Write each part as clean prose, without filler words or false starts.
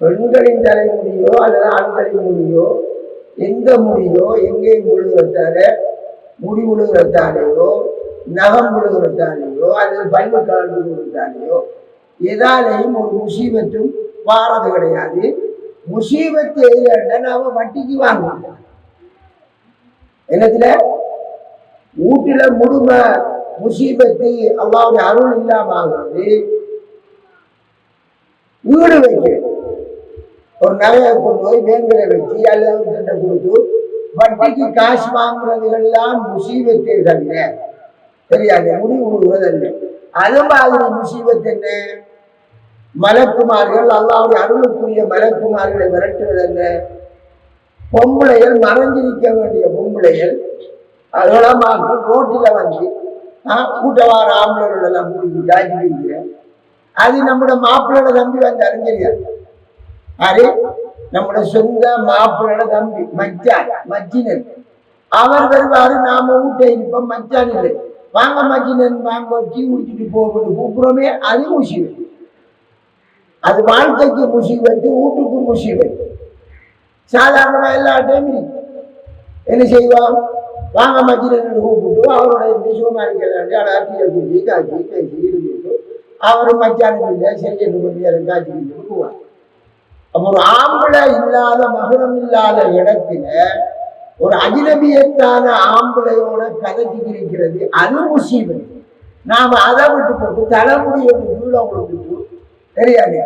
பெண்களின் தலைமுடியோ அல்லது ஆண்களின் முடியோ எந்த முடியோ எங்கே முழுகிறதால முடி முழுகிறதாலேயோ நகம் முழுகிறதாலேயோ அல்லது பல்வ கால் முழுகிறதாலேயோ எதாலையும் ஒரு முசீபத்தும் வாரது கிடையாது. முசீபத்து எதுல நாம வட்டிக்கு வாங்குவோம். என்னத்துல வீட்டுல முழும முசீபத்து அல்லாவுடைய அருள் இல்லாம ஆகிறது. வீடு வைக்கிறேன் ஒரு நகையை கொண்டு போய் பேங்கில வச்சு அல்லது கொடுத்து வட்டிக்கு காசு வாங்குறதுகள்லாம் முசீபத்தை தவிர தெரியாது. முடிவு விடுவதல்ல. அது மாதிரி முசீபத் என்ன? மலக்குமார்கள் அல்லாவுடைய அருளுக்குரிய மலக்குமார்களை விரட்டுவதல்ல. பொம்பளைகள் மறைஞ்சிருக்க வேண்டிய பொம்பளைகள் அதோடமாக ரோட்டில வந்து கூட்டவார ஆம்பளர்கள் எல்லாம் முடிஞ்சு ஜாதி இருக்கிறேன். அது நம்மளோட மாப்பிள்ளோட தம்பி வந்து அறிஞர். அது நம்மளோட சொந்த மாப்பிள்ளோட தம்பி மச்சான் மச்சினன். அவர் வருவாரு, நாம வீட்டை இருப்போம். மச்சான் இல்லை, வாங்க மச்சினன் வாங்க டீ குடிச்சிட்டு போகணும் கூப்பிடுறோமே, அது முசீபத். அது வாழ்க்கைக்கு முசீபத்து, வீட்டுக்கு முசீபத்து. சாதாரணமா எல்லா டைம் இருக்கு. என்ன செய்வோம்? வாங்க மச்சினன் கூப்பிட்டு அவரோட சுகமா இருக்கிறாண்டு அடாட்டியை குடிச்சு காய்ச்சி பேசி இருந்துட்டு அவரு மச்சானும் இல்லை சரி என்று கொஞ்சம் காய்ச்சி போவாங்க. அப்ப ஒரு ஆம்பளை இல்லாத மகரம் இல்லாத இடத்துல ஒரு அஜினபியத்தான ஆம்பளையோட கதைக்கு இருக்கிறது, அது முசீபத். நாம அதை விட்டு போட்டு தலைமுடியோட வீழ விழுந்துட்டு தெரியாது.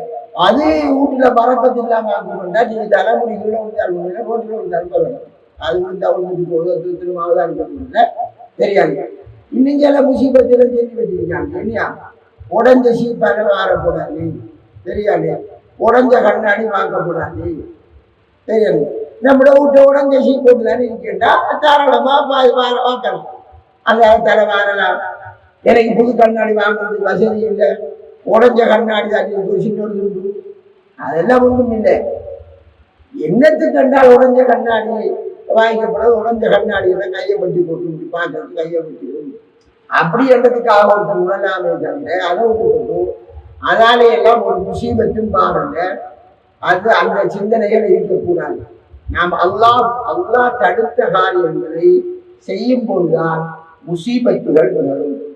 அது வீட்டுல பறக்கத்து இல்லாம ஆக்கணும்னா நீங்க தலைமுடி வீழ விழுந்தால் ரோட்டில் விழுந்தாலும் பரவாயில்ல. அது வந்து அவங்களுக்கு திருமாவதான் அடிக்கணும்ல தெரியாது. இன்னும் சில முசீபத்தில செஞ்சு வச்சிருக்காங்க. இல்லையா? உடஞ்ச சீப்பால வாரக்கூடாது தெரியாது. உடஞ்ச கண்ணாடி வாங்கக்கூடாது தெரியாது. நம்மளோட வீட்டை உடஞ்ச சீப்போட்டு தானே இருக்கா தாராளமா வாக்கலாம். அந்த தலை வாரலாம். எனக்கு புது கண்ணாடி வாங்குறதுக்கு வசதி இல்லை. உடஞ்ச கண்ணாடி தான் சின்னோடு உண்டு. அதெல்லாம் ஒன்றும் இல்லை. என்னத்துக்கு கண்டால் உடஞ்ச கண்ணாடி வாங்கிக்கப்படாது. உடஞ்ச கண்ணாடியெல்லாம் கையை பட்டி போட்டு பார்க்கறது கையை பட்டி அப்படி என்றதுக்காக ஒருத்தர் உடலாமே தவிர அதை விட்டு போட்டு அதனாலே எல்லாம் ஒரு முசீபத்தும் பாருங்க. அது அந்த சிந்தனைகள் இருக்கக்கூடாது. நாம் அல்லாஹ் தடுத்த காரியங்களை செய்யும் போதுதான் முசீபத்துகள் வரும்.